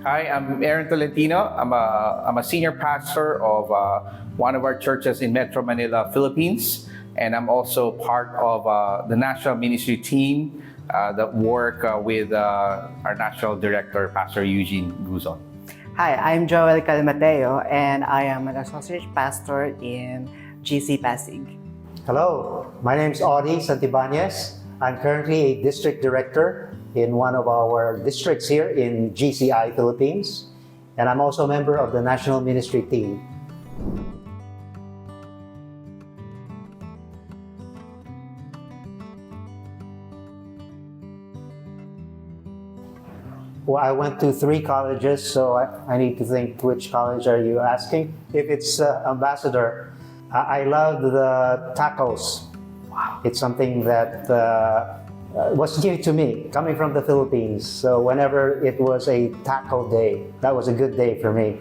Hi, I'm Aron Tolentino. I'm a senior pastor of one of our churches in Metro Manila, Philippines, and I'm also part of the national ministry team that work with our national director, Pastor Eugene Guzon. Hi, I'm Joel Calmateo, and I am an associate pastor in GC Pasig. Hello, my name is Audie Santibanez. I'm currently a district director in one of our districts here in GCI Philippines, and I'm also a member of the national ministry team. Well, I went to 3 colleges, so I need to think, which college are you asking? If it's Ambassador, I love the tacos. Wow. It's something that was new to me, coming from the Philippines. So whenever it was a taco day, that was a good day for me.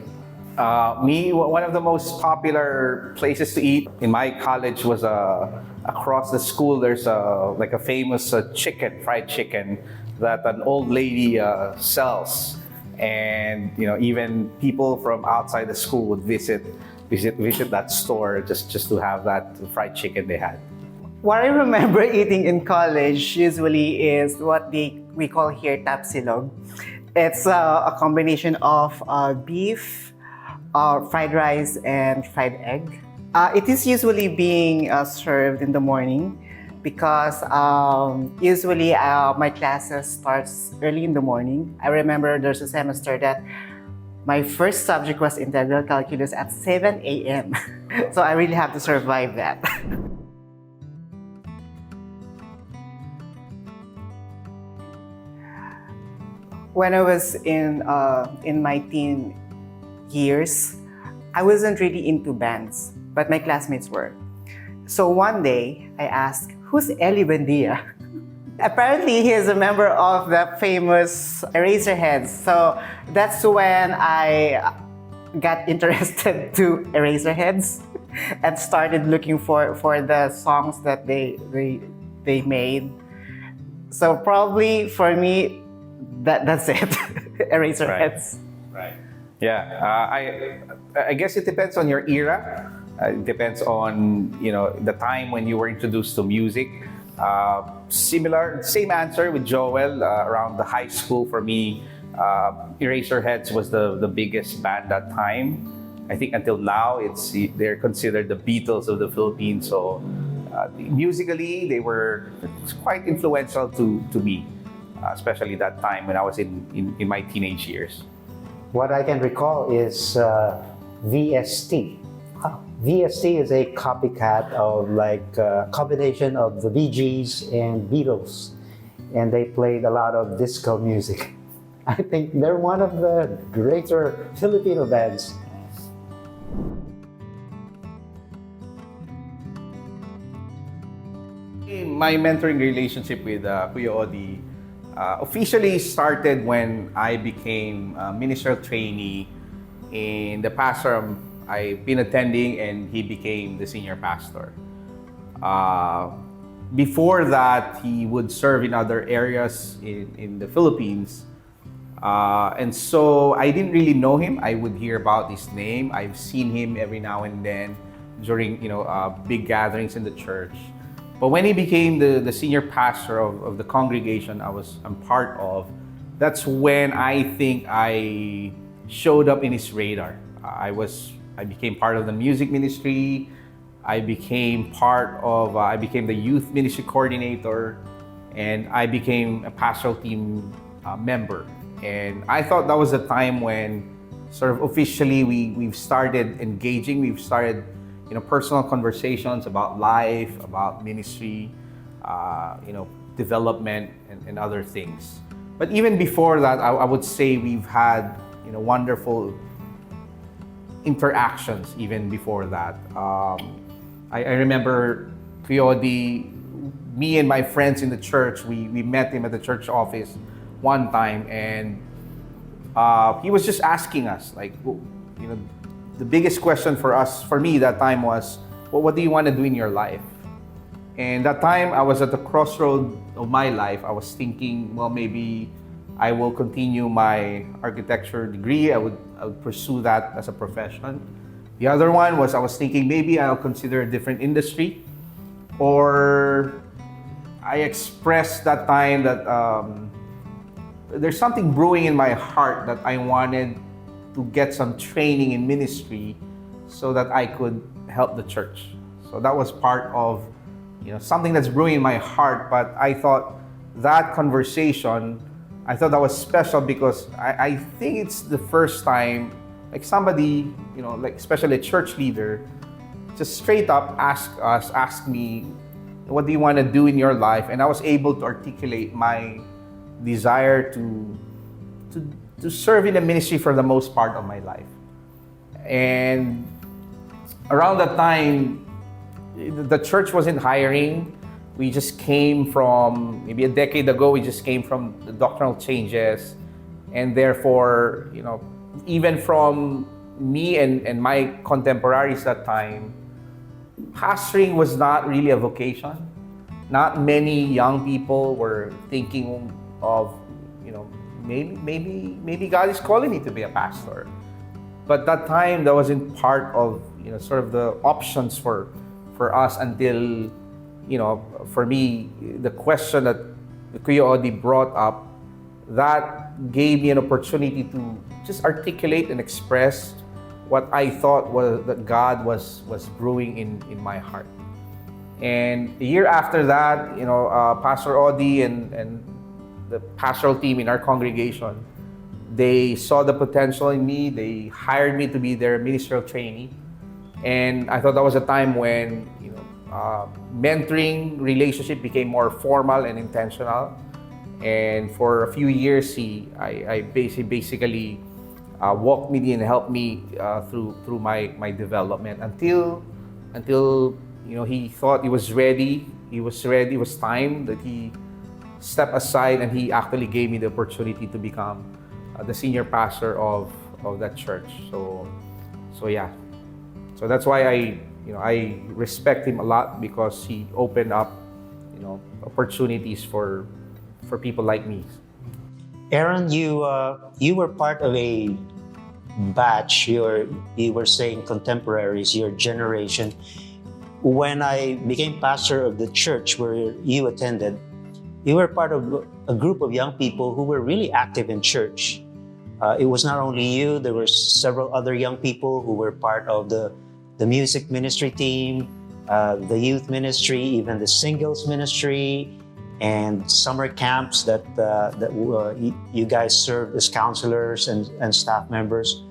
One of the most popular places to eat in my college was across the school. There's a famous fried chicken that an old lady sells, and even people from outside the school would visit that store just to have that fried chicken they had. What I remember eating in college usually is what we call here tapsilog. It's a combination of beef, fried rice, and fried egg. It is usually being served in the morning because usually my classes starts early in the morning. I remember there's a semester that my first subject was integral calculus at 7 a.m. So I really have to survive that. When I was in my teen years, I wasn't really into bands, but my classmates were. So one day, I asked, "Who's Eli Buendia?" Apparently, he is a member of the famous Eraserheads. So that's when I got interested to Eraserheads and started looking for the songs that they made. So probably for me, that's it. Eraserheads. Right. Yeah. I guess it depends on your era. It depends on the time when you were introduced to music. Same answer with Joel. Around the high school for me, Eraserheads was the biggest band that time. I think until now they're considered the Beatles of the Philippines. So musically, it's quite influential to me, especially that time when I was in my teenage years. What I can recall is VST. VST is a copycat of a combination of the Bee Gees and Beatles, and they played a lot of disco music. I think they're one of the greater Filipino bands. My mentoring relationship with Kuya Audie officially started when I became a ministerial trainee in the pastoral I've been attending, and he became the senior pastor. Before that, he would serve in other areas in the Philippines. And so I didn't really know him. I would hear about his name. I've seen him every now and then during big gatherings in the church. But when he became the senior pastor of the congregation I'm part of, that's when I think I showed up in his radar. I became part of the music ministry. I became the youth ministry coordinator, and I became a pastoral team member. And I thought that was the time when sort of officially we've started engaging. We've started personal conversations about life, about ministry, development, and other things. But even before that, I would say we've had wonderful interactions even before that. I remember Kuya Audie, me and my friends in the church, we met him at the church office one time, and he was just asking us, the biggest question for me that time was, well, what do you want to do in your life? And that time I was at the crossroad of my life. I was thinking, well, maybe I will continue my architecture degree. I would pursue that as a profession. The other one was I was thinking maybe I'll consider a different industry, or I expressed that time that there's something brewing in my heart that I wanted to get some training in ministry so that I could help the church. So that was part of something that's brewing in my heart. But I thought that conversation, I thought that was special because I think it's the first time like somebody, like especially a church leader, just straight up ask me, what do you want to do in your life? And I was able to articulate my desire to serve in the ministry for the most part of my life. And around that time, the church wasn't hiring. We just came from, maybe a decade ago, we just came from the doctrinal changes. And therefore, even from me and my contemporaries that time, pastoring was not really a vocation. Not many young people were thinking of, maybe God is calling me to be a pastor. But that time, that wasn't part of, sort of the options for us until, for me, the question that Kuya Audie brought up, that gave me an opportunity to just articulate and express what I thought was that God was brewing in my heart. And a year after that, Pastor Audie and the pastoral team in our congregation, they saw the potential in me. They hired me to be their ministerial trainee. And I thought that was a time when, mentoring relationship became more formal and intentional. And for a few years, I basically walked me and helped me through my development until he thought he was ready. He was ready. It was time that he stepped aside, and he actually gave me the opportunity to become the senior pastor of that church. So yeah. So that's why I respect him a lot, because he opened up opportunities for people like me. Aron, you were part of a batch. You were saying contemporaries, your generation. When I became pastor of the church where you attended, you were part of a group of young people who were really active in church. It was not only you, there were several other young people who were part of the music ministry team, the youth ministry, even the singles ministry, and summer camps that you guys served as counselors and staff members.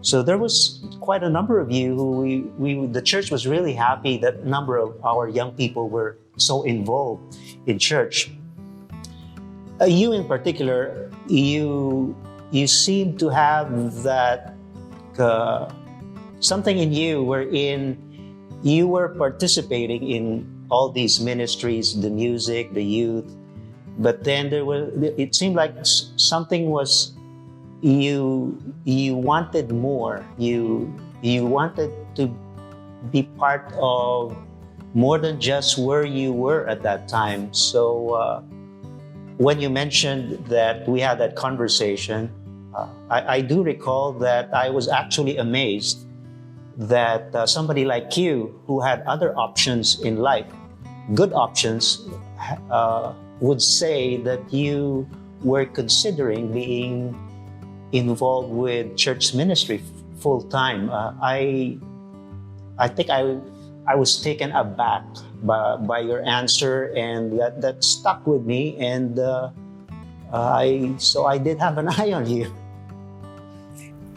So there was quite a number of you who the church was really happy that a number of our young people were so involved in church. You in particular, you seem to have that something in you wherein you were participating in all these ministries, the music, the youth, but then it seemed like something was, you wanted more. You wanted to be part of more than just where you were at that time. So when you mentioned that we had that conversation, I do recall that I was actually amazed that somebody like you, who had other options in life, good options, would say that you were considering being involved with church ministry full time. I think I was taken aback by your answer, and that stuck with me, and so I did have an eye on you.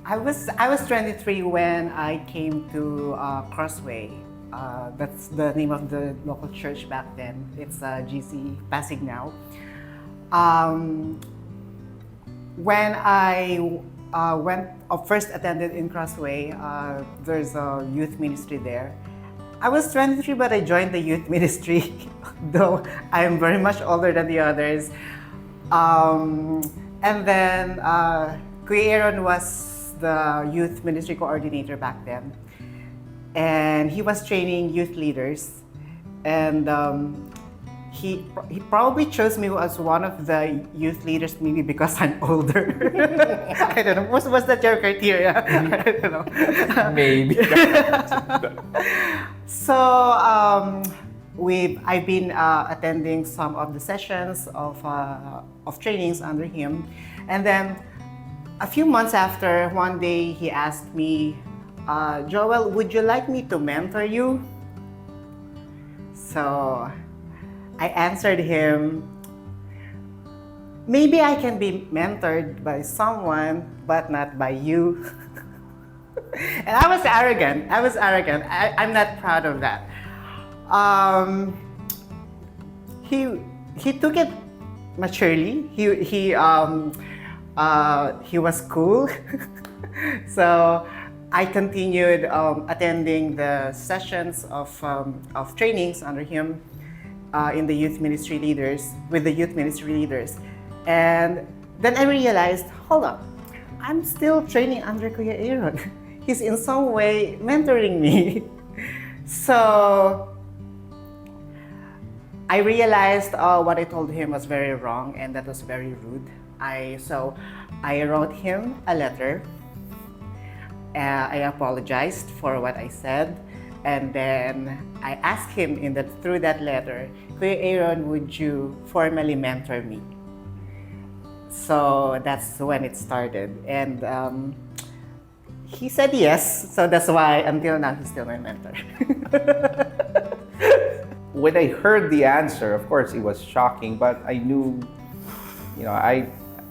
I was 23 when I came to Crossway. That's the name of the local church back then. It's GC Pasig now. When I first attended in Crossway, there's a youth ministry there. I was 23, but I joined the youth ministry, though I am very much older than the others. And then Kuya Aron was the youth ministry coordinator back then. And he was training youth leaders. And he probably chose me as one of the youth leaders, maybe because I'm older. I don't know. Was that your criteria? I don't know. Maybe. So I've been attending some of the sessions of trainings under him, and then a few months after, one day he asked me, Joel, would you like me to mentor you? So I answered him, maybe I can be mentored by someone, but not by you. And I was arrogant. I'm not proud of that. He took it maturely. He was cool. So I continued attending the sessions of trainings under him with the youth ministry leaders. And then I realized, hold up, I'm still training under Kuya Aron. He's in some way mentoring me. So I realized what I told him was very wrong, and that was very rude. So I wrote him a letter. I apologized for what I said, and then I asked him through that letter, Kuya Aron, would you formally mentor me? So that's when it started, and he said yes. So that's why until now he's still my mentor. When I heard the answer, of course, it was shocking, but I knew, I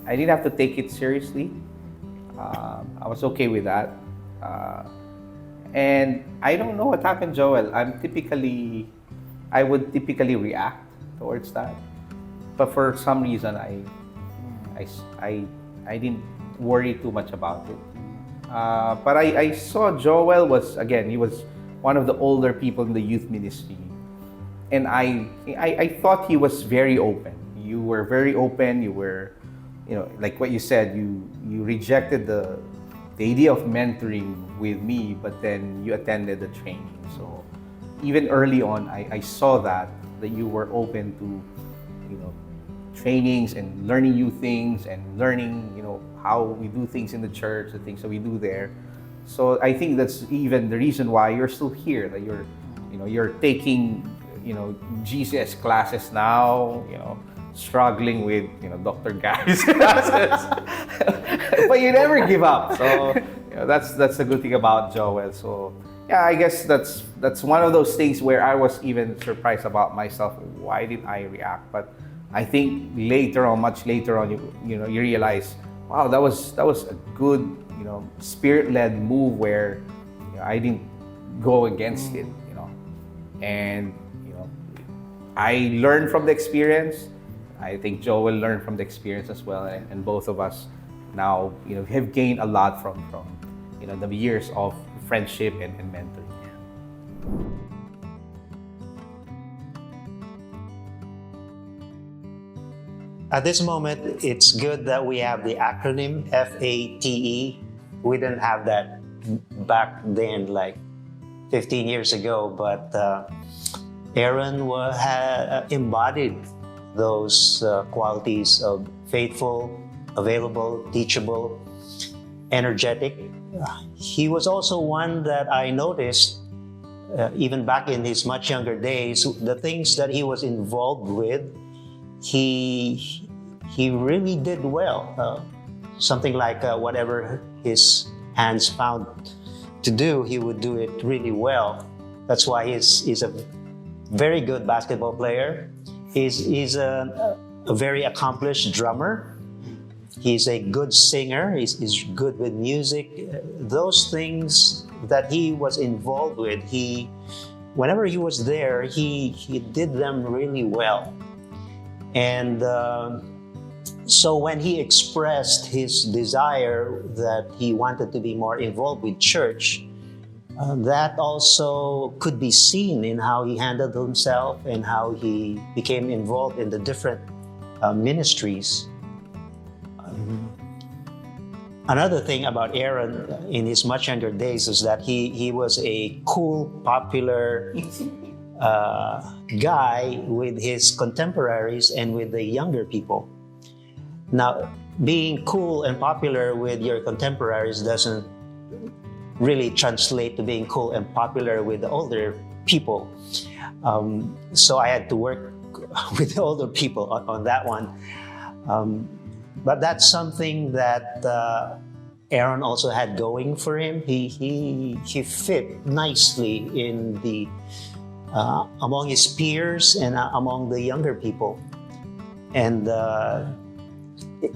didn't have to take it seriously. I was okay with that. And I don't know what happened, Joel. I would typically react towards that. But for some reason, I didn't worry too much about it. But I saw Joel he was one of the older people in the youth ministry. And I thought he was very open. You were very open. You were, like what you said, you rejected the idea of mentoring with me, but then you attended the training. So even early on, I saw that you were open to, trainings and learning new things and learning, how we do things in the church, the things that we do there. So I think that's even the reason why you're still here, that you're taking, GCS classes now, struggling with, Dr. Gary's classes. But you never give up. So that's the good thing about Joel. So yeah, I guess that's one of those things where I was even surprised about myself. Why did I react? But I think much later on, you realize, wow, that was a good, spirit-led move where I didn't go against it, and I learned from the experience. I think Joel learned from the experience as well, and both of us now, have gained a lot from the years of friendship and mentoring. At this moment, it's good that we have the acronym FATE. We didn't have that back then, like 15 years ago, but Aron had embodied those qualities of faithful, available, teachable, energetic. He was also one that I noticed, even back in his much younger days, the things that he was involved with, he really did well. Something like whatever his hands found to do, he would do it really well. That's why he's a very good basketball player. He's a very accomplished drummer. He's a good singer. He's good with music. Those things that he was involved with, whenever he was there, he did them really well. And so when he expressed his desire that he wanted to be more involved with church, that also could be seen in how he handled himself and how he became involved in the different ministries. Another thing about Aron in his much younger days is that he was a cool, popular guy with his contemporaries and with the younger people. Now, being cool and popular with your contemporaries doesn't really translate to being cool and popular with the older people. So I had to work with the older people on that one. But that's something that Aron also had going for him. He fit nicely in the among his peers and among the younger people, and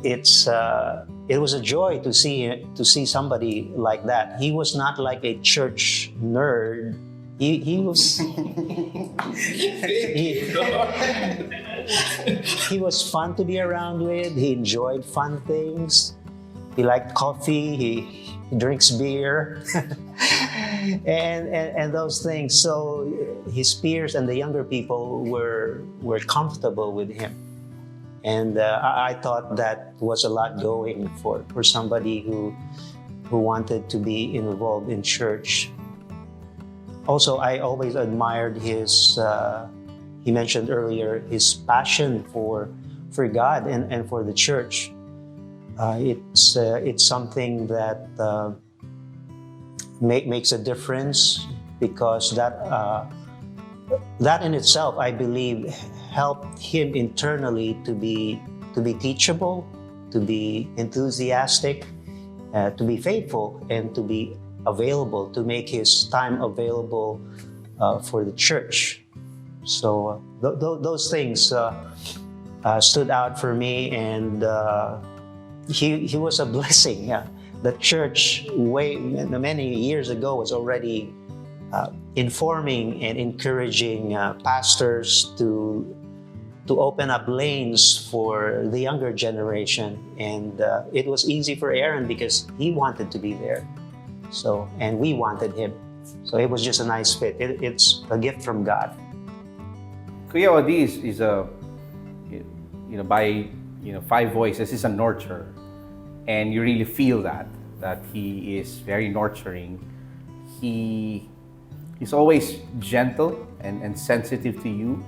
it was a joy to see somebody like that. He was not like a church nerd. He was he was fun to be around with. He enjoyed fun things. He liked coffee. He drinks beer, and those things. So his peers and the younger people were comfortable with him, and I thought that was a lot going for somebody who wanted to be involved in church. Also, I always admired his. He mentioned earlier his passion for God and for the church. It's something that makes a difference, because that in itself, I believe, helped him internally to be teachable, to be enthusiastic, to be faithful, and to be available, to make his time available for the church. So those things stood out for me, and he was a blessing. Yeah. The church many years ago was already informing and encouraging pastors to open up lanes for the younger generation, and it was easy for Aron because he wanted to be there. So, and we wanted him. So it was just a nice fit. It's a gift from God. Kuya Audie is a, by five voices, is a nurturer, and you really feel that he is very nurturing. He's always gentle and sensitive to you.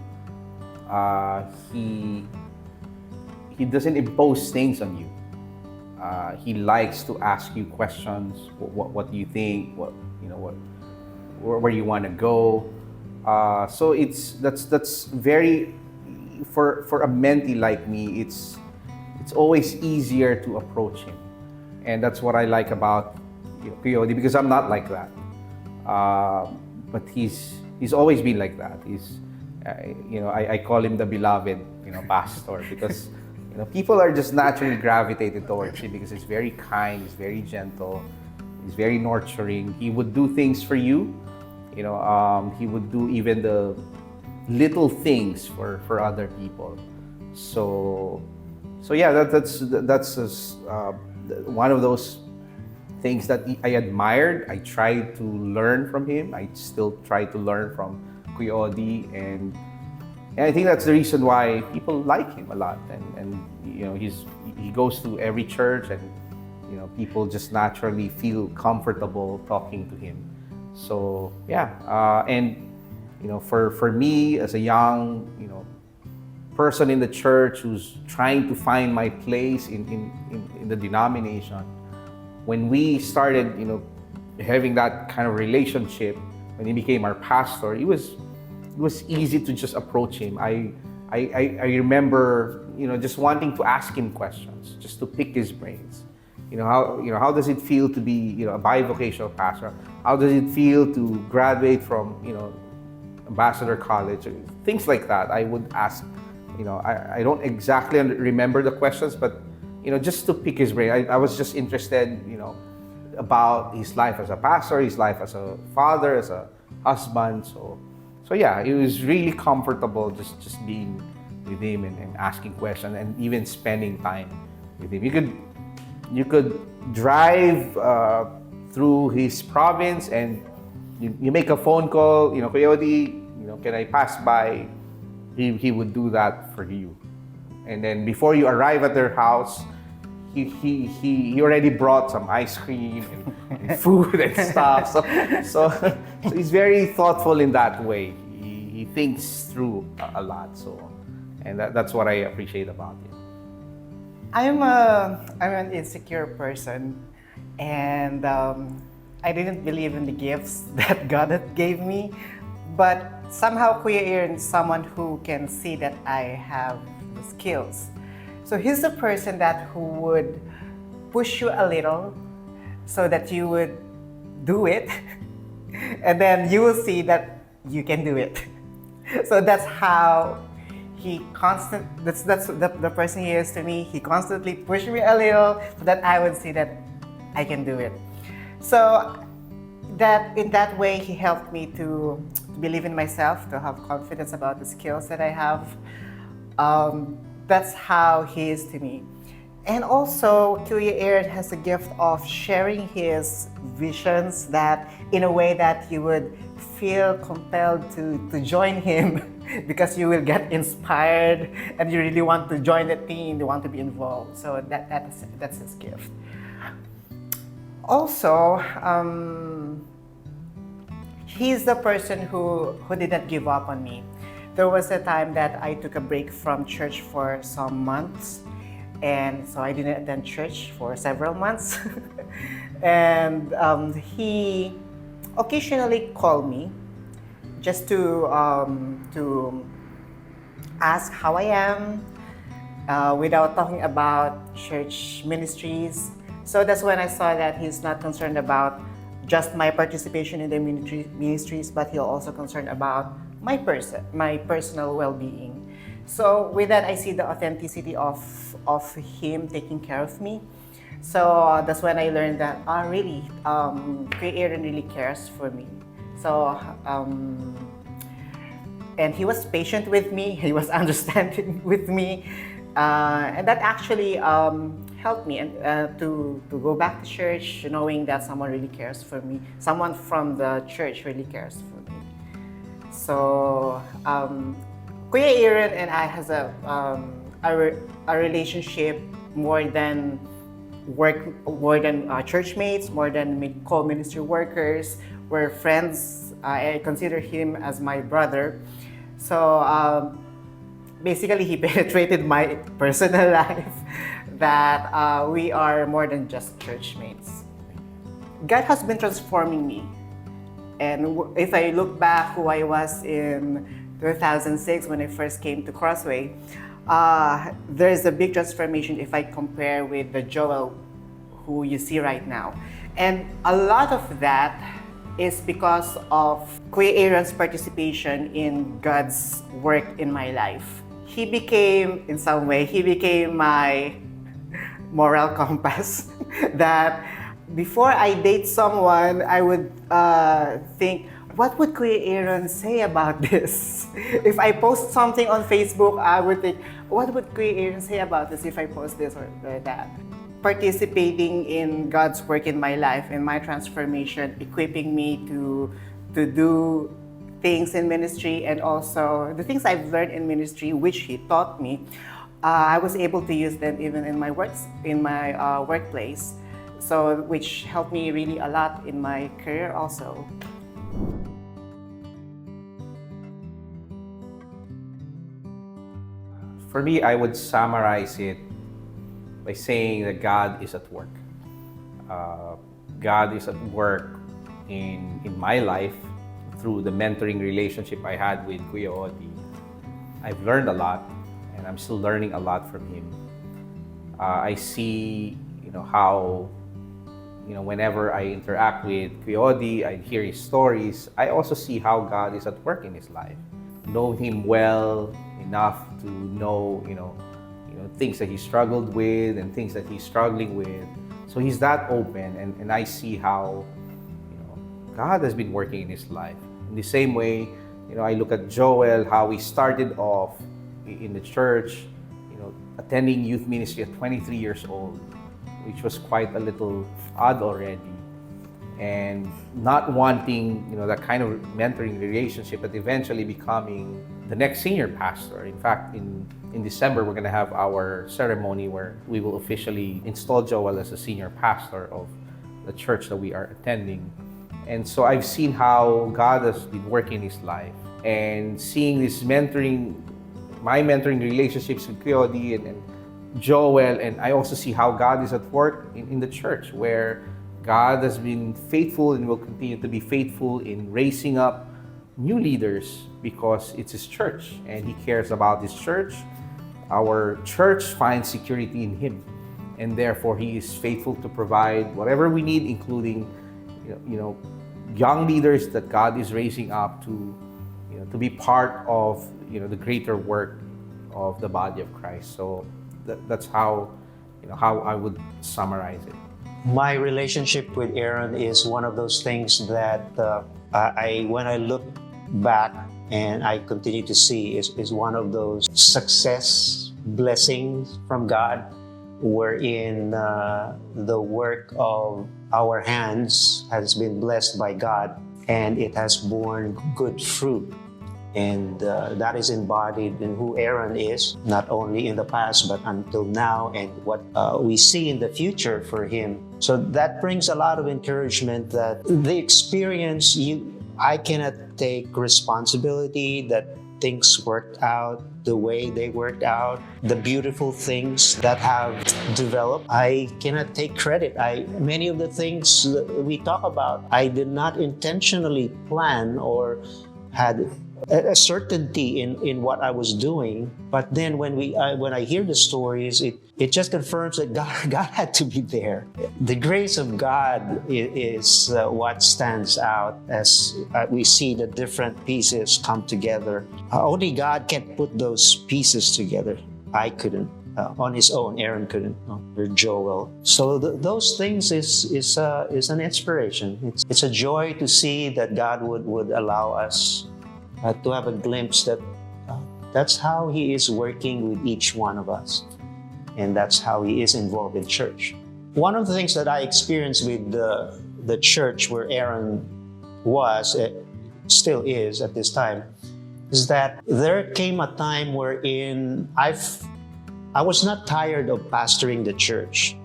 He doesn't impose things on you. He likes to ask you questions. What do you think? Where you want to go? So that's very, for a mentee like me, it's always easier to approach him, and that's what I like about Kuya Audie, because I'm not like that. But he's always been like that. I call him the beloved pastor, because people are just naturally gravitated towards him because he's very kind, he's very gentle, he's very nurturing. He would do things for you. He would do even the little things for other people. So yeah, that's one of those things that I admired. I tried to learn from him. I still try to learn from Kuya Audie, and I think that's the reason why people like him a lot. And he goes to every church, and people just naturally feel comfortable talking to him. So yeah, and for me as a young person in the church who's trying to find my place in the denomination, when we started having that kind of relationship, when he became our pastor, it was easy to just approach him. I remember just wanting to ask him questions, just to pick his brains. How does it feel to be a bivocational pastor? How does it feel to graduate from Ambassador College? Things like that. I would ask. I don't exactly remember the questions, but just to pick his brain. I was just interested about his life as a pastor, his life as a father, as a husband. So yeah, it was really comfortable just being with him and asking questions, and even spending time with him. You could drive through his province, and you make a phone call, Kuya Audie, can I pass by? He would do that for you. And then before you arrive at their house, he already brought some ice cream and food and stuff. So he's very thoughtful in that way. He thinks through a lot. So, and that's what I appreciate about him. I'm an insecure person, and I didn't believe in the gifts that God had gave me. But somehow Kuya Aaron is someone who can see that I have the skills. So he's the person that who would push you a little so that you would do it, and then you will see that you can do it. So that's how that's the person he is to me. He constantly pushed me a little so that I would see that I can do it. So that in that way he helped me to believe in myself, to have confidence about the skills that I have. That's how he is to me. And also, Kuya Aaron has a gift of sharing his visions that in a way that you would feel compelled to join him because you will get inspired and you really want to join the team, you want to be involved. So that's his gift. Also, he's the person who didn't give up on me. There was a time that I took a break from church for some months, and so I didn't attend church for several months. And he occasionally called me just to ask how I am, without talking about church ministries. So that's when I saw that he's not concerned about just my participation in the ministries, but he's also concerned about my personal well-being. So with that, I see the authenticity of him taking care of me. So that's when I learned that, really, Kuya Aaron really cares for me. So, and he was patient with me, he was understanding with me, and that actually helped me to go back to church, knowing that someone really cares for me, someone from the church really cares for me. So, Kuya Aron and I has a relationship more than church mates, more than co-ministry workers. We're friends. I consider him as my brother. So basically, he penetrated my personal life that we are more than just church mates. God has been transforming me. And if I look back who I was in 2006 when I first came to Crossway, there's a big transformation if I compare with the Joel who you see right now. And a lot of that is because of Kuya Aaron's participation in God's work in my life. He became my moral compass that before I date someone, I would think, what would Kuya Aron say about this? If I post something on Facebook, I would think, what would Kuya Aron say about this if I post this or that? Participating in God's work in my life, in my transformation, equipping me to do things in ministry, and also the things I've learned in ministry, which he taught me, I was able to use them even in my workplace. So, which helped me really a lot in my career also. For me, I would summarize it by saying that God is at work. God is at work in my life through the mentoring relationship I had with Kuya Audie. I've learned a lot, and I'm still learning a lot from him. I see, how whenever I interact with Kuya Audie, I hear his stories. I also see how God is at work in his life. Know him well enough to know, things that he struggled with and things that he's struggling with. So he's that open, and I see how, God has been working in his life. In the same way, I look at Joel, how he started off in the church, attending youth ministry at 23 years old, which was quite a little odd already, and not wanting, that kind of mentoring relationship, but eventually becoming the next senior pastor. In fact, in December, we're going to have our ceremony where we will officially install Joel as a senior pastor of the church that we are attending. And so I've seen how God has been working in his life. and seeing this my mentoring relationships with Audie and Joel, and I also see how God is at work in the church, where God has been faithful and will continue to be faithful in raising up new leaders because it's His church and He cares about His church. Our church finds security in Him, and therefore He is faithful to provide whatever we need, including young leaders that God is raising up to be part of the greater work of the body of Christ. So that's how I would summarize it. My relationship with Aron is one of those things that when I look back and I continue to see is one of those success blessings from God, wherein the work of our hands has been blessed by God and it has borne good fruit. And that is embodied in who Aron is, not only in the past, but until now, and what we see in the future for him. So that brings a lot of encouragement that the experience, I cannot take responsibility that things worked out the way they worked out, the beautiful things that have developed. I cannot take credit. Many of the things that we talk about, I did not intentionally plan or had a certainty in what I was doing. But then when I hear the stories, it just confirms that God had to be there. The grace of God is what stands out as we see the different pieces come together. Only God can put those pieces together. I couldn't. On his own, Aron couldn't, or Joel. So those things is an inspiration. It's a joy to see that God would allow us to have a glimpse that that's how He is working with each one of us. And that's how He is involved in church. One of the things that I experienced with the church where Aron was, still is at this time, is that there came a time wherein I was not tired of pastoring the church.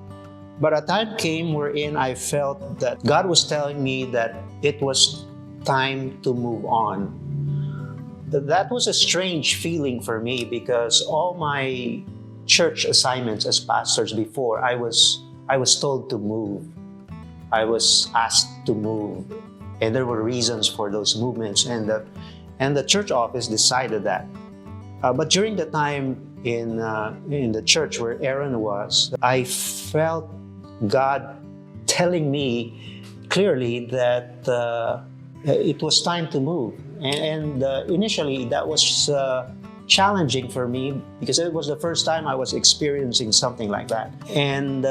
But a time came wherein I felt that God was telling me that it was time to move on. That was a strange feeling for me because all my church assignments as pastors before, I was told to move. I was asked to move. And there were reasons for those movements. And the church office decided that. But during the time in the church where Aron was, I felt God telling me clearly that it was time to move. And initially, that was challenging for me because it was the first time I was experiencing something like that. And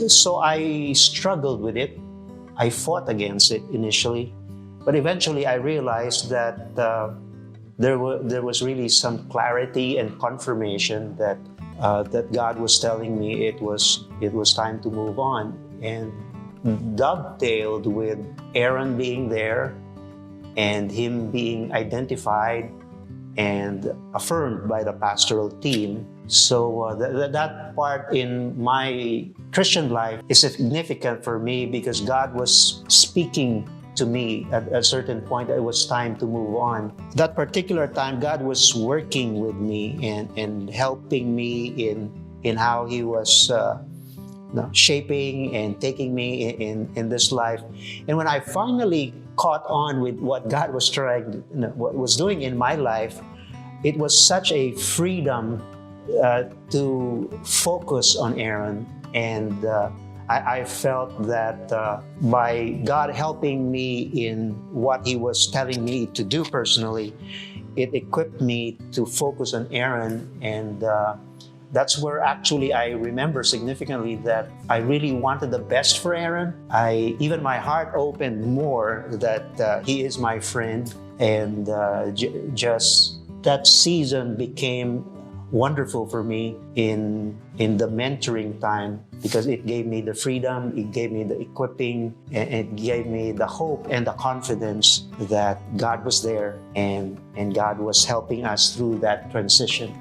so I struggled with it. I fought against it initially. But eventually, I realized that there was really some clarity and confirmation that God was telling me it was time to move on. And dovetailed with Aron being there and him being identified and affirmed by the pastoral team. So that part in my Christian life is significant for me because God was speaking to me at a certain point. It was time to move on. That particular time, God was working with me and helping me in how He was shaping and taking me in this life. And when I finally caught on with what God was what was doing in my life, it was such a freedom to focus on Aron. And I felt that by God helping me in what He was telling me to do personally, it equipped me to focus on Aron. And that's where actually I remember significantly that I really wanted the best for Aron. Even my heart opened more that he is my friend, and just that season became wonderful for me in the mentoring time because it gave me the freedom, it gave me the equipping, and it gave me the hope and the confidence that God was there and God was helping us through that transition.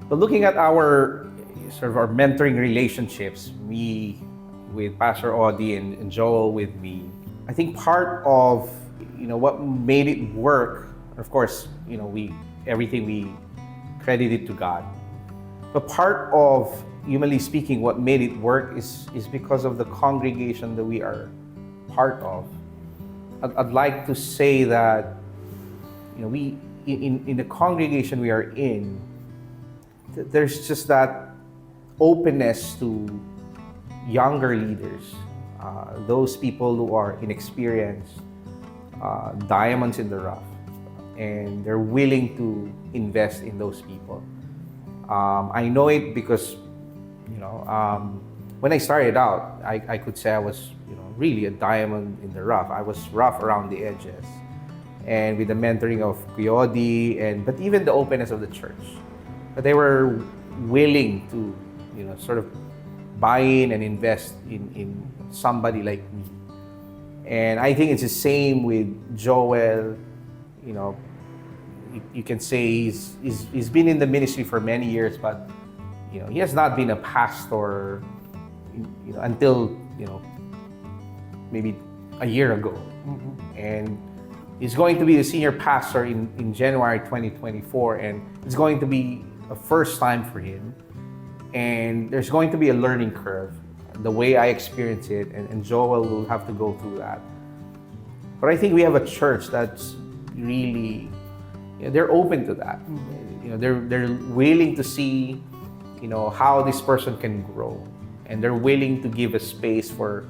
But looking at our mentoring relationships, me with Pastor Audie and Joel with me, I think part of what made it work, of course, everything we credit it to God. But part of, humanly speaking, what made it work is because of the congregation that we are part of. I'd like to say that, we in the congregation we are in, there's just that openness to younger leaders, those people who are inexperienced, diamonds in the rough, and they're willing to invest in those people. I know it because, when I started out, I could say I was, really a diamond in the rough. I was rough around the edges. And with the mentoring of Audie, but even the openness of the church, but they were willing to, sort of buy in and invest in somebody like me. And I think it's the same with Joel. You can say he's been in the ministry for many years, but he has not been a pastor, until maybe a year ago. Mm-hmm. And he's going to be the senior pastor in January 2024, and it's going to be a first time for him. And there's going to be a learning curve, the way I experience it, and Joel will have to go through that. But I think we have a church that's really, they're open to that. Mm-hmm. They're willing to see, how this person can grow, and they're willing to give a space for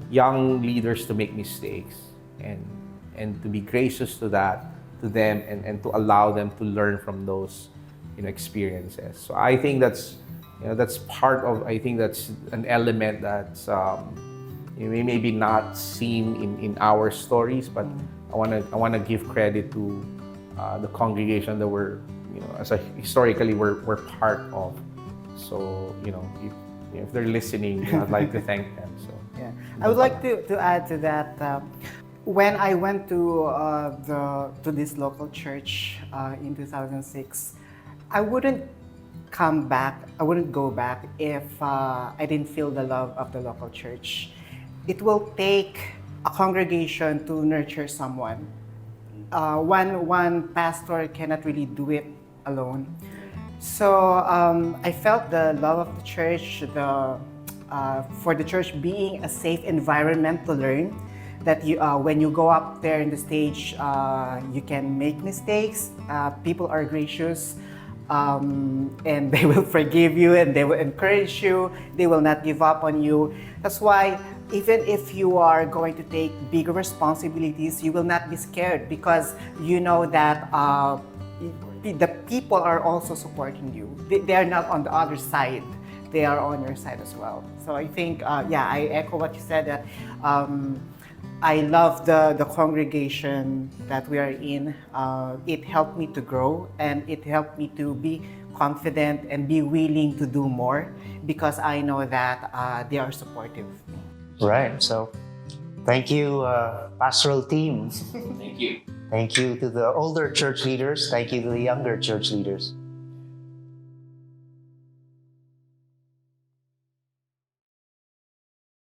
young leaders to make mistakes, and to be gracious to them, and to allow them to learn from those, experiences. So I think that's part of, I think that's an element that's maybe not seen in our stories, but I want to give credit to the congregation that we're, historically we're part of. So, if they're listening, I'd like to thank them. So Yeah, I would like to add to that. When I went to this local church in 2006, I wouldn't go back if I didn't feel the love of the local church. It will take a congregation to nurture someone. One pastor cannot really do it alone. So I felt the love of the church, for the church being a safe environment to learn. That when you go up there in the stage, you can make mistakes. People are gracious, and they will forgive you, and they will encourage you. They will not give up on you. That's why even if you are going to take bigger responsibilities, you will not be scared, because you know that the people are also supporting you. They are not on the other side. They are on your side as well. So I think, I echo what you said, that I love the congregation that we are in. It helped me to grow, and it helped me to be confident and be willing to do more, because I know that they are supportive of me. Right. So, thank you, pastoral team. thank you. Thank you to the older church leaders. Thank you to the younger church leaders.